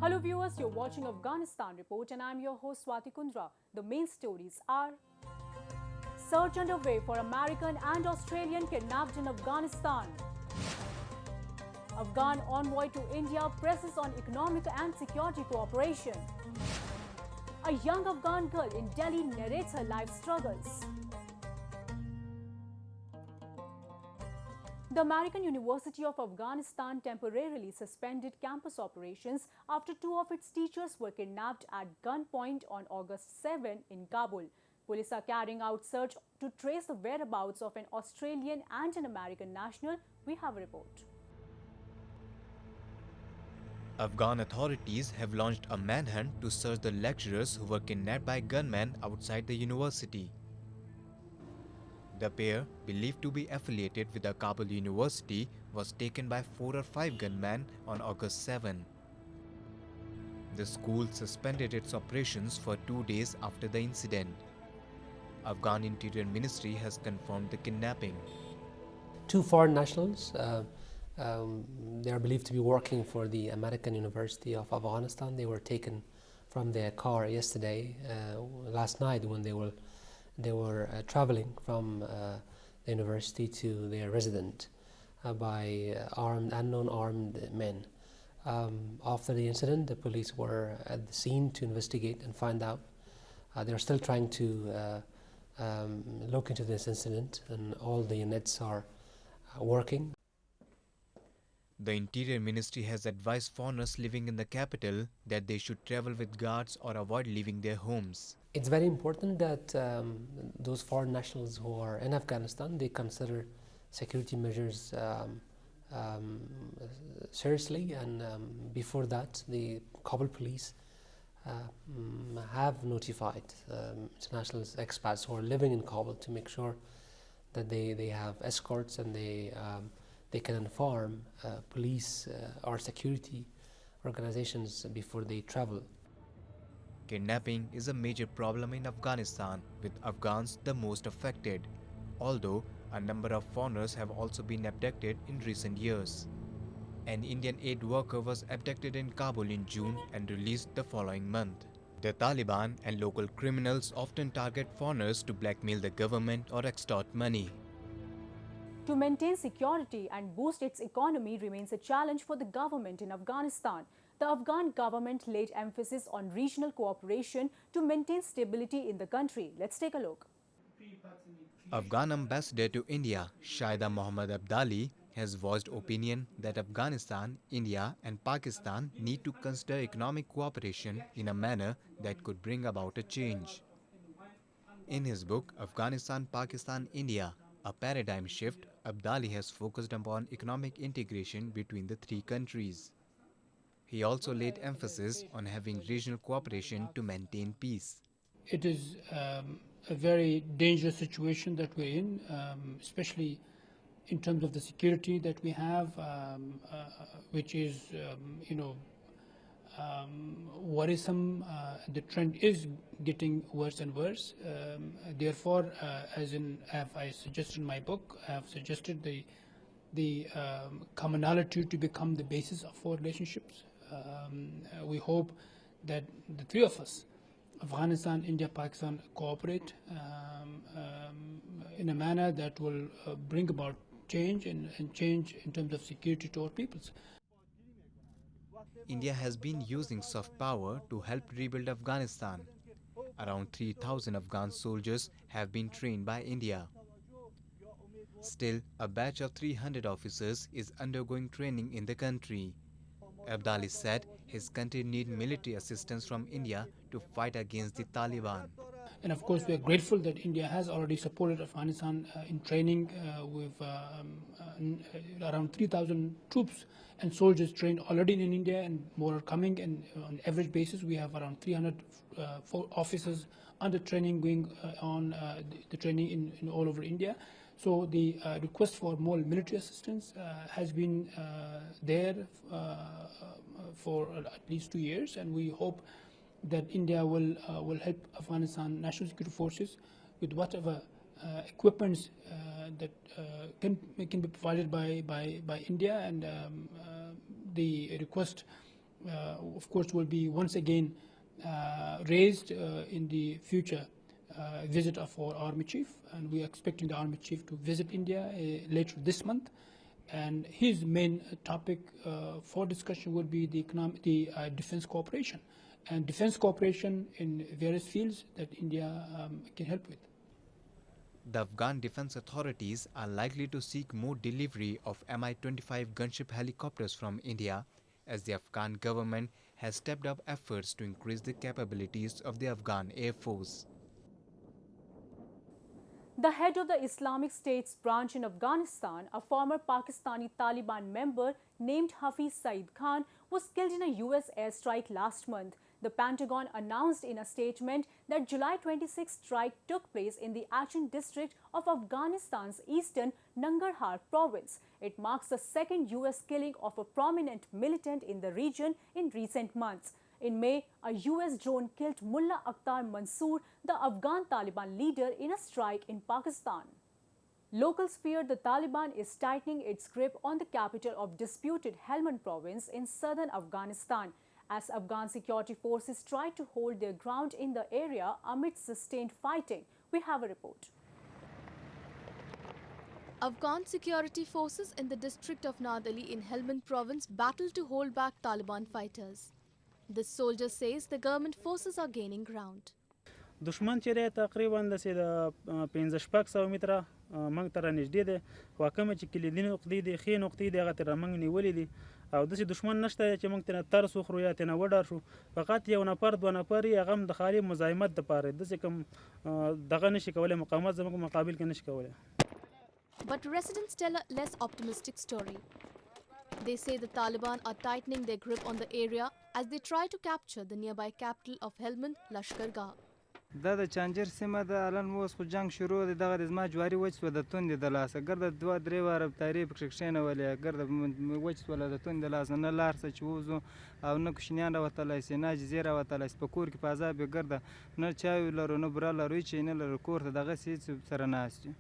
Hello viewers, you're watching Afghanistan Report and I'm your host Swati Kundra. The main stories are: search underway for American and Australian kidnapped in Afghanistan. Afghan envoy to India presses on economic and security cooperation. A young Afghan girl in Delhi narrates her life struggles. The American University of Afghanistan temporarily suspended campus operations after two of its teachers were kidnapped at gunpoint on August 7 in Kabul. Police are carrying out search to trace the whereabouts of an Australian and an American national. We have a report. Afghan authorities have launched a manhunt to search the lecturers who were kidnapped by gunmen outside the university. The pair, believed to be affiliated with the Kabul University, was taken by 4 or 5 gunmen on August 7. The school suspended its operations for 2 days after the incident. Afghan Interior Ministry has confirmed the kidnapping. Two foreign nationals, they are believed to be working for the American University of Afghanistan. They were taken from their car yesterday, last night, when they were traveling from the university to their residence by unknown armed men. After the incident, the police were at the scene to investigate and find out. They are still trying to look into this incident, and all the units are working. The Interior Ministry has advised foreigners living in the capital that they should travel with guards or avoid leaving their homes. It's very important that those foreign nationals who are in Afghanistan, they consider security measures seriously, and before that the Kabul police have notified international expats who are living in Kabul to make sure that they have escorts, and they can inform police or security organizations before they travel. Kidnapping is a major problem in Afghanistan, with Afghans the most affected, although a number of foreigners have also been abducted in recent years. An Indian aid worker was abducted in Kabul in June and released the following month. The Taliban and local criminals often target foreigners to blackmail the government or extort money. To maintain security and boost its economy remains a challenge for the government in Afghanistan. The Afghan government laid emphasis on regional cooperation to maintain stability in the country. Let's take a look. Afghan ambassador to India, Shaida Mohammad Abdali, has voiced opinion that Afghanistan, India and Pakistan need to consider economic cooperation in a manner that could bring about a change. In his book, Afghanistan, Pakistan, India, A Paradigm Shift, Abdali has focused upon economic integration between the three countries. He also laid emphasis on having regional cooperation to maintain peace. It is a very dangerous situation that we're in, especially in terms of the security that we have, which is, worrisome. The trend is getting worse and worse. Therefore, as I suggested in my book, I have suggested the commonality to become the basis of our relationships. We hope that the three of us, Afghanistan, India, Pakistan, cooperate in a manner that will bring about change and change in terms of security to our peoples. India has been using soft power to help rebuild Afghanistan. Around 3,000 Afghan soldiers have been trained by India. Still, a batch of 300 officers is undergoing training in the country. Abdali said his country needs military assistance from India to fight against the Taliban. And of course, we are grateful that India has already supported Afghanistan in training with around 3,000 troops and soldiers trained already in India, and more are coming. And on average basis, we have around 300 officers under training going on the training in all over India. So the request for more military assistance has been there for at least 2 years, and we hope that India will help Afghanistan National Security Forces with whatever equipments that can be provided by India, and the request of course, will be once again raised in the future visit of our Army Chief, and we are expecting the Army Chief to visit India later this month. And his main topic for discussion would be the defense cooperation, and defense cooperation in various fields that India can help with. The Afghan defense authorities are likely to seek more delivery of Mi-25 gunship helicopters from India, as the Afghan government has stepped up efforts to increase the capabilities of the Afghan Air Force. The head of the Islamic State's branch in Afghanistan, a former Pakistani Taliban member named Hafiz Saeed Khan, was killed in a US airstrike last month. The Pentagon announced in a statement that July 26 strike took place in the Achin district of Afghanistan's eastern Nangarhar province. It marks the second US killing of a prominent militant in the region in recent months. In May, a US drone killed Mullah Akhtar Mansoor, the Afghan Taliban leader, in a strike in Pakistan. Locals fear the Taliban is tightening its grip on the capital of disputed Helmand province in southern Afghanistan, as Afghan security forces try to hold their ground in the area amid sustained fighting. We have a report. Afghan security forces in the district of Nadali in Helmand province battle to hold back Taliban fighters. This soldier says the government forces are gaining ground. دشمن چې دی تقریبا د 15-16 متره موږ ته رانږدې دی، خو کومه چې کلیدي نقطې دي ښې نقطې دي هغه ترې موږ نیولې دي، او داسې دشمن نشته چې موږ ترې ترس وخورو یا ترې وډار شو. فقط یو نفر دوه نفر یې هغه هم د خالي مزاحمت دپاره داسې کوم دغه نشي کولی، مقاومت زموږ مقابل کې نشي کولی. But residents tell a less optimistic story. They say the Taliban are tightening their grip on the area as they try to capture the nearby capital of Helmand, Lashkargah. دا د چانجر سیمه ده، الان اوس خو جنگ شروع دی، دغه زما جواري وچ سوه د توندې د لاسه، ګرده 2-3 واره تارې پکښې کښېنولې، ګرده وچ سوله د توندې د لاسه، نه لار څه چې ووځو او نه کوشنیان راوتلی سي، نه عاجزې راوتلی سي، په کور کې په عذاب یې ګرده نه چای لرو نه بوره لرو، هېڅ شی نه لرو، کور ته دغسې هېڅ سره ناست یو.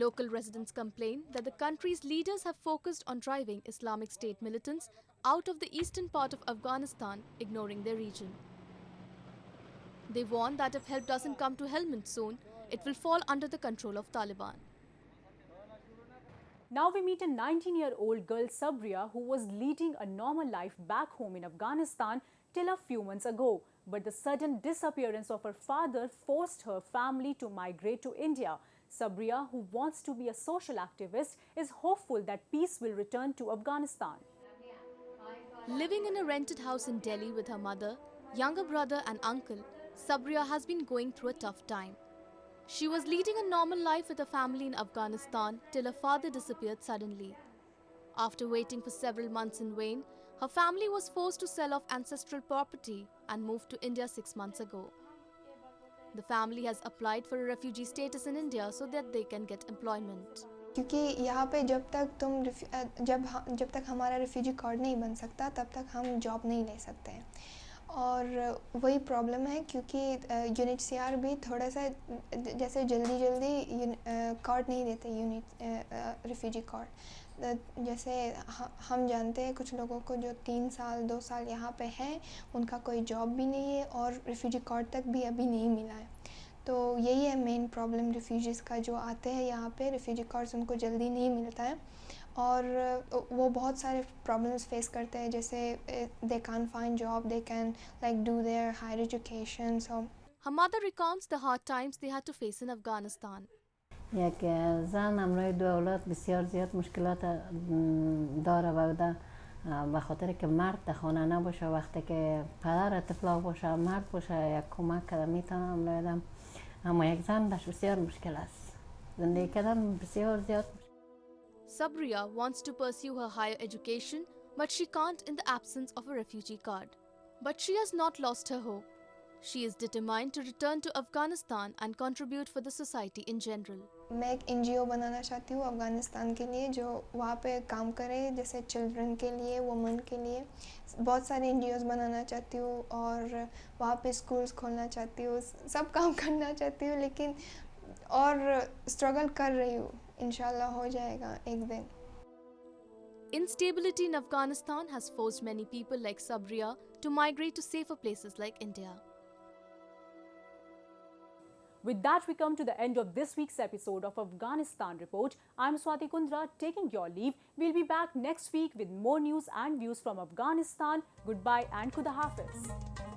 Local residents complain that the country's leaders have focused on driving Islamic State militants out of the eastern part of Afghanistan, ignoring their region. They warn that if help doesn't come to Helmand soon, it will fall under the control of Taliban. Now we meet a 19-year-old girl, Sabria, who was leading a normal life back home in Afghanistan till a few months ago. But the sudden disappearance of her father forced her family to migrate to India. Sabria, who wants to be a social activist, is hopeful that peace will return to Afghanistan. Living in a rented house in Delhi with her mother, younger brother and uncle, Sabria has been going through a tough time. She was leading a normal life with her family in Afghanistan till her father disappeared suddenly. After waiting for several months in vain, her family was forced to sell off ancestral property and moved to India 6 months ago. The family has applied for a refugee status in India so that they can get employment. क्योंकि यहाँ पे जब तक हमारा refugee card नहीं बन सकता तब तक हम जॉब नहीं ले सकते हैं, और वही प्रॉब्लम है क्योंकि यूनिटसीआर भी थोड़ा सा जैसे जल्दी कार्ड नहीं देते रेफ्यूजी कार्ड। जैसे हम जानते हैं कुछ लोगों को जो 3 साल 2 साल यहाँ पे हैं, उनका कोई जॉब भी नहीं है और रेफ्यूजी कार्ड तक भी अभी नहीं मिला है। तो यही है मेन प्रॉब्लम रेफ्यूजीज़ का, जो आते हैं यहाँ पे रेफ्यूजी कार्ड्स उनको जल्दी नहीं मिलता है और वो बहुत सारे प्रॉब्लम्स फेस करते हैं, जैसे they can't find job, they can like do their higher education. So her mother recounts the hard times they had to face in Afghanistan. یک زن همراه 2 اولاد بسیار زیاد مشکلات داره و به خاطر که مرد در خانه نباشه، وقتی که پدر طفلا باشه مرد باشه یک کمک کردم میتونم بدم، اما یک زن داشت بسیار مشکل است، زندگی کردن بسیار زیاد. Sabria wants to pursue her higher education, but she can't in the absence of a refugee card. But she has not lost her hope. She is determined to return to Afghanistan and contribute for the society in general. मैं एक NGO बनाना चाहती हूँ अफ़गानिस्तान के लिए, जो वहाँ पे काम करे, जैसे चिल्ड्रन के लिए, वुमेन के लिए। बहुत सारे NGOs बनाना चाहती हूँ और वहाँ पे स्कूल्स खोलना चाहती हूँ, सब काम करना चाहती हूँ, लेकिन और स्ट्रगल कर रही हूँ, इंशाल्लाह हो जाएगा एक दिन. Instability in Afghanistan has forced many people like Sabriya to migrate to safer places like India. With that, we come to the end of this week's episode of Afghanistan Report. I'm Swati Kundra, taking your leave. We'll be back next week with more news and views from Afghanistan. Goodbye and Khuda Hafiz.